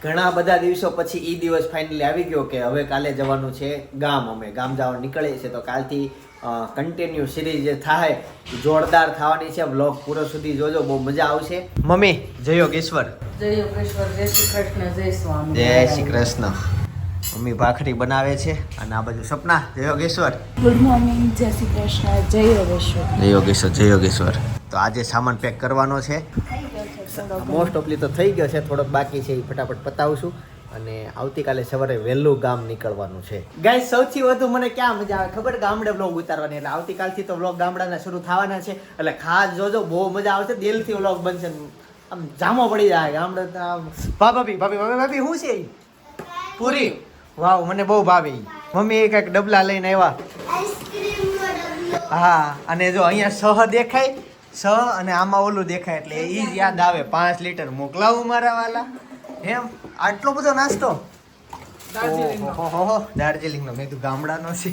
ઘણા બધા દિવસો પછી ઈ દિવસ ફાઇનલી આવી ગયો કે હવે કાલે જવાનું છે ગામ. અમે ગામ જવા નીકળીએ છીએ તો કાલથી કન્ટિન્યુ સિરીઝ જે થાય જોરદાર થવાની છે. વ્લોગ પૂરો સુધી જોજો, બહુ મજા આવશે. મમ્મી જય યોગેશ્વર. જય યોગેશ્વર, જય શ્રી કૃષ્ણ, જય સ્વામી. જય શ્રી કૃષ્ણ. મમ્મી ભાખરી બનાવે છે અને આ બાજુ સપના. જય યોગેશ્વર. ગુડ મોર્નિંગ, જય શ્રી કૃષ્ણ, જય યોગેશ્વર. જય યોગેશ્વર, જય યોગેશ્વર. તો આજે સામાન પેક કરવાનો છે. મોસ્ટ ઓફલી તો થઈ ગયો છે, થોડોક બાકી છે, એ ફટાફટ પતાવશું અને આવતીકાલે સવારે વહેલું ગામ નીકળવાનું છે. ગાઈસ સૌથી વધુ મને ક્યાં મજા આવે ખબર? ગામડે વ્લોગ ઉતારવાની. એટલે આવતીકાલથી તો વ્લોગ ગામડાના શરૂ થવાના છે, એટલે ખાસ જોજો, બહુ મજા આવશે. દિલથી વ્લોગ બનશે, આમ જામો પડી જાય ગામડે. ભાભી ભાભી ભાભી ભાભી શું છે? પૂરી. વાવ, મને બહુ ભાવે. મમ્મી એક એક ડબલા લઈને આવ્યા. હા, અને જો અહીંયા સહ દેખાય, સ અને આમાં ઓલું દેખાય એટલે ઈ જ યાદ આવે. 5 લીટર મોકલાવું મારા વાલા. એમ આટલો બધો નાસ્તો? દાર્જિલિંગ નો. મેં તો ગામડાનો છે.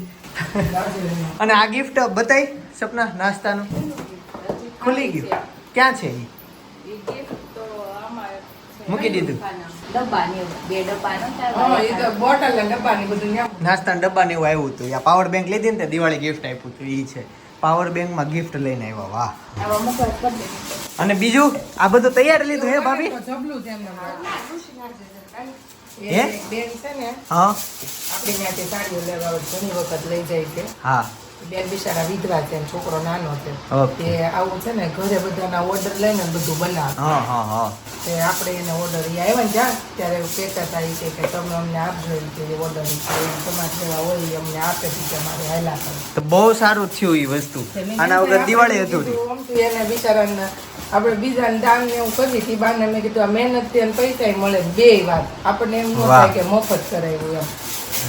અને આ ગિફ્ટ બતાવી સપના નાસ્તાનું ખુલી ગયું. ક્યાં છે ઈ? મૂકી દીધું. નાસ્તાના ડબ્બા ને એવું આવ્યું હતું. યા પાવર બેંક લીધી ને દિવાળી ગિફ્ટ આપ્યું હતું. ઈ છે પાવર બેંક માં ગિફ્ટ લઈને આવ્યા. વાહ. અને બીજું આ બધું તૈયાર લીધું હે ભાભી? હે બેન છે ને, હા આપણી ત્યાંથી સાડીઓ લેવા ઘણી વખત લઈ જાય છે. હા. બેન બિચારા વિધવા છે, છોકરો નાનો છે. ઓકે. તે આવું છે ને ઘરે બધાના ઓર્ડર લઈને બધું બનાવે. હા હા હા. તે આપણે એને ઓર્ડર આવ્યા ને જ્યાં ત્યારે એવું કહેતા હતા ઈ કે તમે અમને આપજો ઈ કે ઓર્ડર તમારે જેવા હોય ઈ અમને આપે છે તમારે હાલા કરે. તો બહુ સારું થયું ઈ વસ્તુ. આના વગર દિવાળી અધૂરી. આમ તો એને બિચારાને આપણે બીજાને દાન ને એવું કરી હતી બાને મેં કીધું આ મહેનત થી પૈસા મળે બે વાત. આપણને એમ ન થાય કે મફત કરાવ્યું એમ.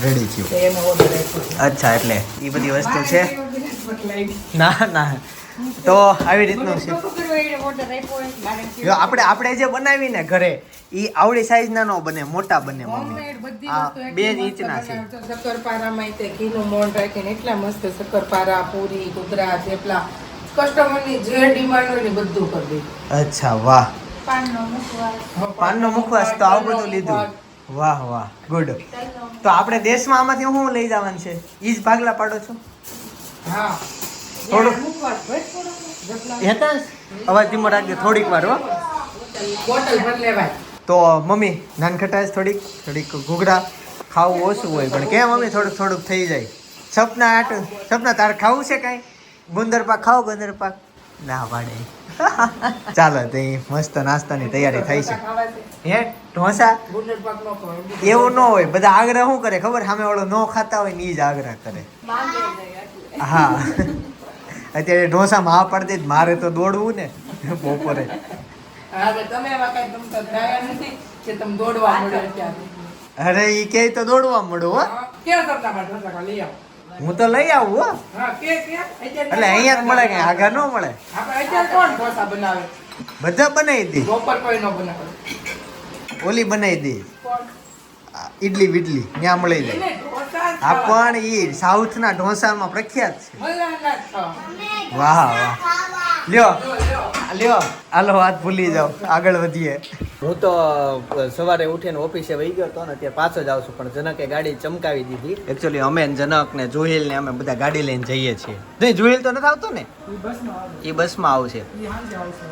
રેડી થયું. તો એને ઓર્ડર આપ્યો. અચ્છા, એટલે ઈ બધી વસ્તુ છે. ના ના, તો આવી રીતનું છે. જો આપણે જે બનાવી ને ઘરે ઈ આવડી સાઈઝ ના નો બને, મોટા બને મમ્મી. આ 2 ઇંચના છે. શક્કરપારામાં તે ઘીનું મોણ રાખીને એટલા મસ્ત શક્કરપારા, પૂરી, કુદરા, થેપલા કસ્ટમરની જે ડિમાન્ડ હોય ને બધું કરી દે. અચ્છા, વાહ. પાનનો મુખવાસ. પાનનો મુખવાસ તો આવું બધું લીધું. વાહ વાહ, ગુડ. તો આપણે દેશમાં આમાંથી શું લઈ જવાનું છે? ઈ જ ભાગલા પાડો છો? હા. થોડુંક મુખવાસ હેતા અવાજ ધીમો રાખજો થોડીક વાર. હો, બોટલ ભર લેવાય. તો મમ્મી નાનખટાશ થોડીક ઘૂઘરા ખાવું ઓછું હોય પણ કેમ મમ્મી થોડુંક થઈ જાય. સપના તારે ખાવું છે કાંઈ? ગુંદર પાક ખાઓ? ગુંદર પાક ના પાડે. ચાલો તો મસ્ત નાસ્તાની તૈયારી થઈ છે. હે ઢોસા ગુંદર પાક નો ખવાય. એવું ન હોય. બધા આગ્રહ શું કરે ખબર? સામે વાળો ન ખાતા હોય ને ઈ જ આગ્રહ કરે. હા, અત્યારે ઢોસામાં હા પડતી જ મારે તો દોડવું ને બપોરે. હવે તમે એવા કાંઈ તમતા થયા નથી કે તમે દોડવા મળે અત્યારે. અરે ઈ કે તો દોડવા મળું. હો, ક્યાં કરતા બાર ઢોસા લઈ આવો. હું તો લઈ આવું. હો, હા કે એટલે અહીંયા જ મળે, કઈ આગળ ન મળે. આપણે અત્યારે કોણ ઢોસા બનાવે? બધા બનાવી દે. બપોર કોઈ ન બનાવે. ઓલી બનાવી દે ઈડલી બીડલી ત્યાં મળી જાય. એને ઢોસા જ આ પણ ઈ સાઉથના ઢોસામાં પ્રખ્યાત છે. મલાના જ ખાવા. વાહ વાહ. લ્યો લ્યો. હાલો વાત ભૂલી જાઓ, આગળ વધીએ. હું તો સવારે ઉઠીને ઓફિસે વહી ગયો હતો ને અત્યારે પાછો જ આવશું, પણ જનકે ગાડી ચમકાવી દીધી. એકચ્યુઅલી અમે જનક ને જોહિલ ને અમે બધા ગાડી લઈને જઈએ છીએ. નહીં, જોહિલ તો નથી આવતો ને, એ બસમાં આવશે.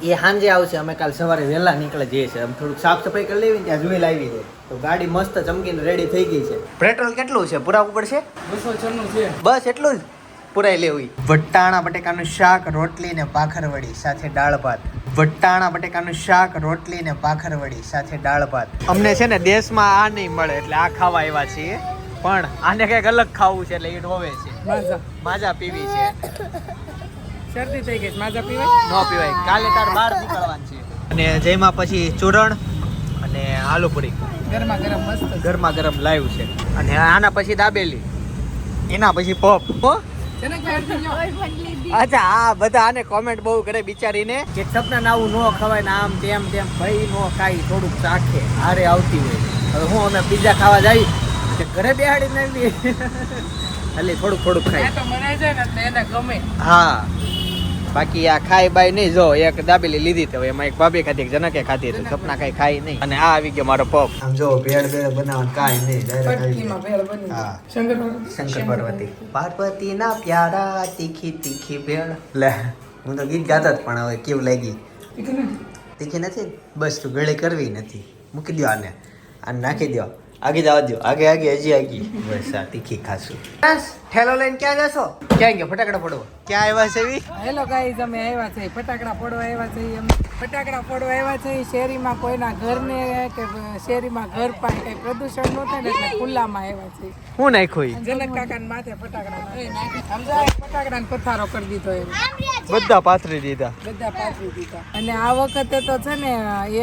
એ સાંજે આવશે. અમે કાલ સવારે વહેલા નીકળે જઈએ છીએ. થોડુંક સાફ સફાઈ કરી લેવી ત્યાં જોહિલ આવી જાય તો ગાડી મસ્ત ચમકીને રેડી થઈ ગઈ છે. પેટ્રોલ કેટલું છે? પુરાવું પડશે? 296 છે. બસ એટલું જ પુરાઈ લેવું. વટાણા બટેકાનું શાક, રોટલી ને ભાખરવડી સાથે દાળ ભાત. વટાણા બટેકાનું શાક, રોટલી ને ભાખરવડી સાથે દાળ ભાત. અમને છે ને દેશમાં આ નહીં મળે એટલે આ ખાવા આવ્યા છીએ, પણ આને કંઈક અલગ ખાવું છે એટલે એ ઢોવે છે. માજા પીવી છે. શરદી થઈ ગઈ. માજા પીવાય? ન પીવાય. કાલે તાર બહાર નીકળવાનું છે. અને જેમાં પછી ચૂરણ અને આલુપુરી ગરમા ગરમ મસ્ત. ગરમા ગરમ લાવ્યું છે. અને આના પછી દાબેલી, એના પછી પપ. અચ્છા, આ બધા આને કોમેન્ટ બહુ કરે બિચારીને કે સપના આવું ન ખવાય ને આમ તેમ ભાઈ નો ખાઈ થોડુંક ચાખે હારે આવતી હોય. હવે હું અમે પિઝા ખાવા જઈ ઘરે બેહાડીને આવી એટલે થોડુંક ખાઈ. તો મનાઈ જાય ને એટલે એને ગમે. હા, બાકી આ ખાઈ બાઈ નહીં. જો એક દાબેલી લીધી તો એમાં એક ભાભી ખાધી, એક જનકે ખાધી, તો સપના કઈ ખાઈ નહીં. અને આ આવી ગયો મારો પપ. આમ જો ભેળ ભેળ બનાવવાનું કાંઈ નહીં, પટકીમાં ભેળ બની. હા. શંકર પાર્વતી. પાર્વતી ના પ્યારા તીખી તીખી ભેળ. લે હું તો ગીત ગાતા જ, પણ હવે કેવું લાગી? તીખી નથી બસ, તું ગળે કરવી નથી. મૂકી દો આને, આને નાખી દો, આગે જવા દો, આગે આગે હજી આગી. બસ આ તીખી ખાશું. બસ ઠેલો લઈને ક્યાં જશો? ક્યાં ગયો ફટાકડા ફોડવા? ક્યાં આવ્યા છે એવી? હેલો ગાઈઝ, અમે આવ્યા છે ફટાકડા ફોડવા આવ્યા છે. ફટાકડા ફોડવા આવ્યા છે શેરીમાં, કોઈના ઘરને કે શેરીમાં ઘર પાસે કઈ પ્રદૂષણ ન થાય ને એટલે ખુલ્લામાં આવ્યા છે. હું નાખ્યું? જનક કાકાના માથે ફટાકડાનો પથારો કરી દીધો એમ. બધા પાથરી દીધા. બધા પાથરી દીધા. અને આ વખતે તો છે ને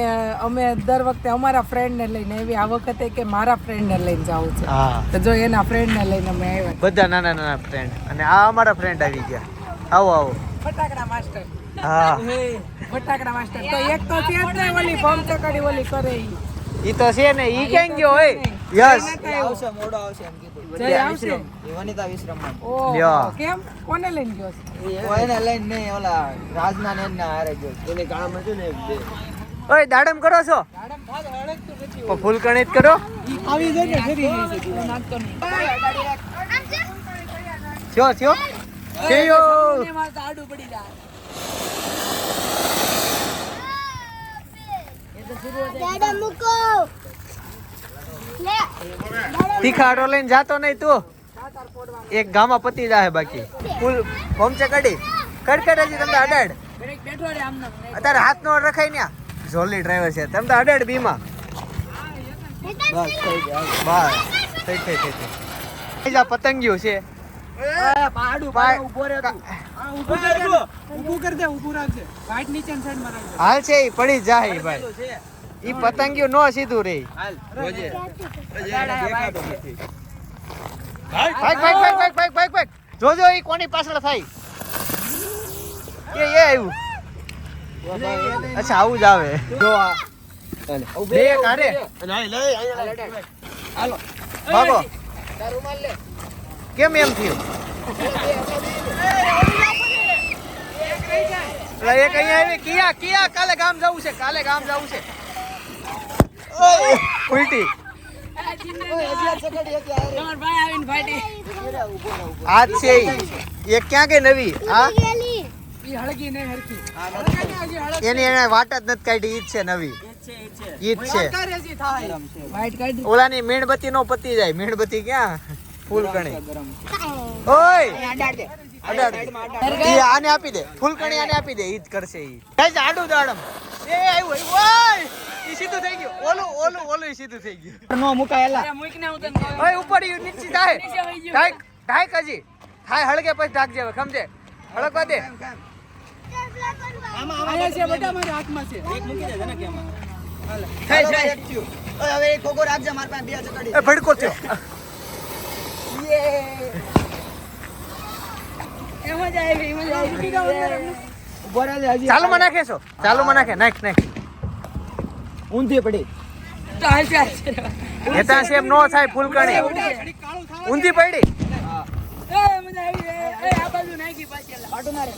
એ અમે દર વખતે અમારા ફ્રેન્ડને લઈને આવી, આ વખતે કે મારા ફ્રેન્ડને લઈને જવું છે. હા, તો જો એના ફ્રેન્ડને લઈને અમે આવ્યા. બધા નાના નાના ફ્રેન્ડ. અને આ અમારા ફ્રેન્ડ આવી ગયા. આવો આવો. ફટાકડા માસ્ટર. હા, ફટાકડા માસ્ટર તો એક તો છે જ ને, ઓલી બોમ્બ ચકડી ઓલી કરે ઈ. ઈ તો છે ને. ઈ ક્યાં ગયો હોય? યસ, આવશે મોડો આવશે એમ કીધું. જય આવશે. એ વનિતા વિશ્રામમાં. ઓહો, લ્યો. કેમ કોને લઈને ગયો છે? એને લઈને નહીં, ઓલા રાજના ને એના હારે ગયો. એને ગાળામાં હતું ને એક બે. ઓય દાડમ કરો છો? તો ફૂલ કણિત કરો. આવી જાય ને ફરી નાખતો નહીં. થયો થયો થયો. આડું પડી જાય. તીખાડો લઈને જાતો નહીં તું. એક ગામમાં પતી જાય બાકી. ફૂલ પહોંચે કડી કડકડ હજી તમને અડાડ. અત્યારે હાથ નો રખાય ને. જોલી ડ્રાઈવર છે તમે તો અડાડ બીમાં. બસ થઈ ગયા. બસ થઈ થઈ થઈ થઈ. જા પતંગિયું છે. પાડું પાડ- ઉભો રહે તું. ઊભું કરી દે, ઊભું રાખજે. વાઈટ નીચેની સાઈડમાં રાખજે. હાલ છે ઈ પડી જાય ભાઈ. ઈ પતંગિયું નો સીધું રે. હાલ રોજે ભાગ ભાગ ભાગ ભાગ ભાગ ભાગ ભાગ. જોજો ઈ કોની પાછળ થાય. એ આવ્યું. અચ્છા આવું જ આવે. જો આ બે કારે હાલો ભાગો. કેમ એમ થયું? એટલે એક અહીંયા આવી. કિયા કિયા કાલે ગામ જવું છે, કાલે ગામ જવું છે. ઉલટી આ છે ઈ. એક ક્યાં ગઈ નવી? આ ઈ હળગી નહીં હરખી. એની એને વાટ જ નથી કાઢી. ઈ જ છે નવી. ઈ જ છે. વાઈટ કાઢી. ઓલાની મીણબત્તી નો પતી જાય. મીણબત્તી ક્યાં? ફૂલ કણી. ઓય અડાડ દે. ઈ આને આપી દે. ફૂલ કણી આને આપી દે. ઈ જ કરશે ઈ. ગાઈસ આડું દાડમ. એ આવ્યું આવ્યું. ઓય ઈ સીધું થઈ ગયું. ઓલું ઓલું ઓલું ઈ સીધું થઈ ગયું. નો મુકાયેલા. ઓય ઉપર ઈ નીચે જાય. ઢાક ઢાક હજી. થાય હળગે પછી ઢાક જેવે સમજે. હળગવા દે. આયા છે બધા મારા હાથમાં છે. એક મૂકી દે જને કેમાં. થાય જાય. ઓય હવે એક ખોખો રાખજે માર પાસે બે ચકડી. એ ભડકો થયો. એમાં જ આવી, એમાં જ આવી. ઉભો રહે હજી. ચાલુ માં નાખે છો? ચાલુ માં નાખે. નાખ નાખ. ઊંધી પડી. તો હાલ ચાલ છે. હેતા સેમ નો થાય ફૂલ કણી. ઊંધી પડી. એ મજા આવી. એ આ બાજુ નાખી પાછી. પાટો મારે.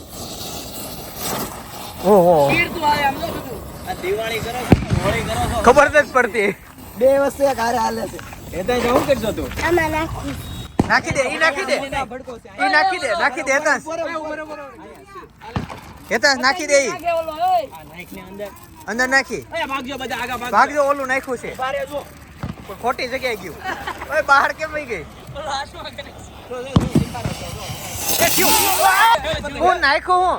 ઓહો તીર તું આવે આમ તો બધું. આ દિવાળી કરો છો હોળી કરો છો. ખબર નથી પડતી. બે વસ્તુ એક હારે હાલે છે. એતા શું કરજો તું? નાખી દે. ઈ નાખી દે. ભડકો છે. ઈ નાખી દે. નાખી દે હેતા. હેતા નાખી દે. ઈ આગે ઓલો ઓય. આ નાઈક ને અંદર. અંદર નાખી. એ ભાગજો બધા આગા ભાગજો. ભાગજો. ઓલું નાખ્યું છે બારે જો. પણ ખોટી જગ્યાએ ગયું. ઓય બહાર કેમ વઈ ગઈ? એ થયું. હું નાખ્યું હું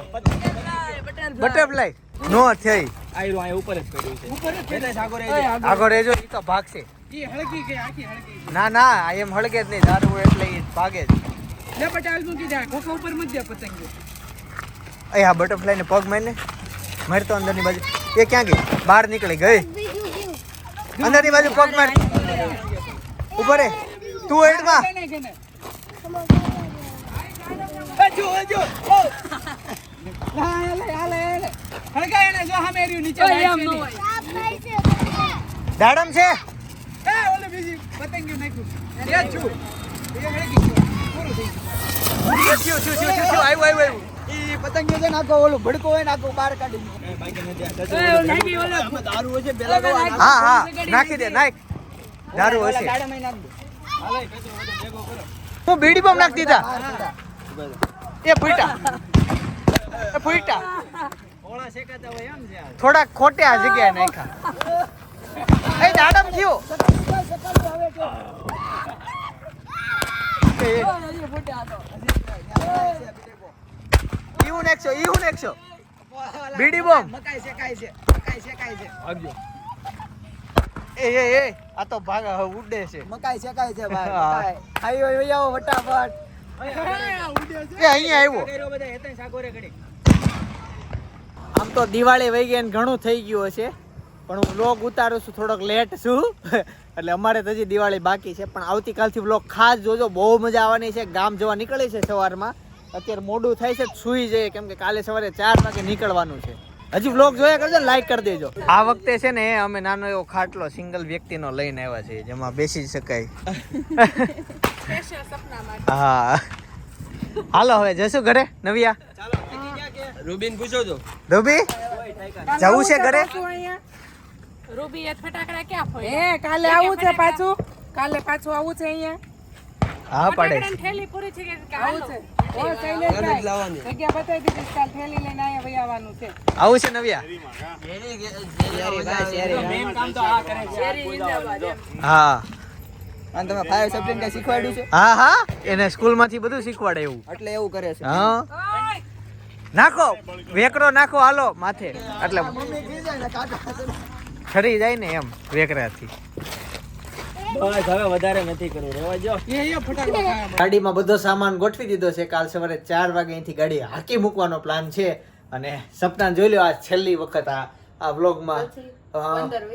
બટરફ્લાય નો થઈ. આયરો આ ઉપર જ પડ્યું છે. ઉપર જ છે. સાગો રે. આગળ રહેજો. ઈ તો ભાગશે. ઈ હળગી ગઈ, આખી હળગી. ના ના આ એમ હળગે જ નહીં. દારૂ એટલે ઈ ભાગે જ. લે પટાલ મૂકી દે. ખોખા ઉપર મત દે પતંગ. એ હા બટરફ્લાય ને પગ મારીને મારતો અંદરની બાજુ. એ ક્યાં ગઈ? બહાર નીકળી ગઈ. અંદરની બાજુ પગ માર. ઉપર રે તું હેડમાં. જો જો. હળગા એને જો સામે રહ્યું નીચે. દાડમ છે. એ ઓલે બીજી પતંગિયું નાખ્યું. એ છું. એ હળગી ગયું. પૂરું થઈ ગયું. થયું. આવ્યું આવ્યું આવ્યું. ઈ પતંગ છે ને આખો ઓલું ભડકો હોય ને આખો બહાર કાઢી દારૂ હોય છે પેલા હા હા નાખી દે નાખ દારૂ હશે ગાડામાં નાખ દે હું બીડી બોમ્બ નાખી દીધા એ ફૂટા ઓળા શેકાતા હોય એમ છે થોડા ખોટે આ જગ્યાએ નાખ્યા એ દાડમ થયો ઈવું નાખશો બીડી બોમ્બ મકાઈ શેકાય છે એ આ તો ભાગ ઉડે છે મકાઈ શેકાય છે ભાઈ હા. મકાઈ આયો આવો ફટાફટ એ અહીંયા આવ્યો બધા હેતન સાગોરે ઘડી આમ તો દિવાળી વહી ગઈ ને ઘણું થઈ ગયું હશે પણ હું વ્લોગ ઉતારું છું થોડોક લેટ છું એટલે અમારે તો હજી દિવાળી બાકી છે પણ આવતીકાલથી વ્લોગ ખાસ જોજો બહુ મજા આવવાની છે ગામ જવા નીકળી છે સવારમાં અત્યારે મોડું થાય છે સુઈ જઈએ કેમ કે કાલે સવારે 4 વાગે નીકળવાનું છે હજી વ્લોગ જોયા કરજો ને લાઈક કરી દેજો આ વખતે છે ને અમે નાનો એવો ખાટલો સિંગલ વ્યક્તિનો લઈને આવ્યા છીએ જેમાં બેસી શકાય હા હાલો હવે જશું ઘરે નવિયા રૂબીન પૂછો છો ધોબી જવું છે ઘરે રૂબી એ ફટાકડા ક્યાં ફોડે કાલે આવું છે પાછું આવું છે અહીંયા હા પડે ફટાકડાની થેલી પૂરી છે કે આવું છે ઓ શૈલેષભાઈ જગ્યા બતાવી દીધી કાલ થેલી લઈને અહીંયા વઈ આવવાનું છે આવું છે નવિયા શેરી જિંદાબાદ એમ. હા અને તમે ફાયર સેફ્ટી કઈ શીખવાડ્યું છે હા એને સ્કૂલ માંથી બધું શીખવાડે એવું એટલે એવું કરે છે હા નાખો વેકરો નાખો હાલો માથે એટલે ખરી જાય ને એમ વેકરાથી બસ હવે વધારે નથી કરવું રેવા જો ગાડીમાં બધો સામાન ગોઠવી દીધો છે કાલ સવારે 4 વાગે અહીંથી ગાડી હાકી મૂકવાનો પ્લાન છે અને સપના જોઈ લો આ છેલ્લી વખત આ વ્લોગમાં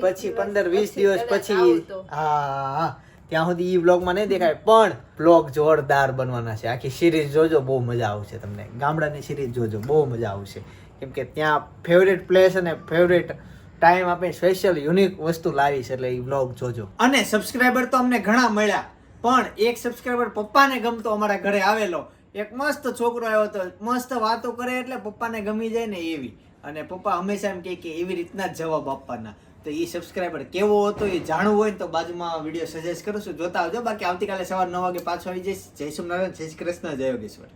પછી 15-20 દિવસ પછી હા ત્યાં સુધી ઈ વ્લોગમાં નહીં દેખાય પણ વ્લોગ જોરદાર બનવાના છે આખી સિરીઝ જોજો બહુ મજા આવશે તમને ગામડાની સિરીઝ જોજો બહુ મજા આવશે કેમ કે ત્યાં ફેવરેટ પ્લેસ અને ફેવરેટ ટાઈમ આપણે સ્પેશિયલ યુનિક વસ્તુ લાવી છે એટલે એ વ્લોગ જોજો અને સબસ્ક્રાઇબર તો અમને ઘણા મળ્યા પણ એક સબસ્ક્રાઇબર પપ્પાને ગમતો અમારા ઘરે આવેલો એક મસ્ત છોકરો આવ્યો હતો મસ્ત વાતો કરે એટલે પપ્પાને ગમી જાય ને એવી અને પપ્પા હંમેશા એમ કહે કે એવી રીતના જ જવાબ આપવાના તો એ સબસ્ક્રાઇબર કેવો હતો એ જાણવું હોય ને તો બાજુમાં વિડીયો સજેસ્ટ કરું છું જોતા આવજો બાકી આવતીકાલે સવાર 9 વાગે પાછો આવી જઈશ જય સોમનારાયણ જય શ્રી કૃષ્ણ જય યોગેશ્વર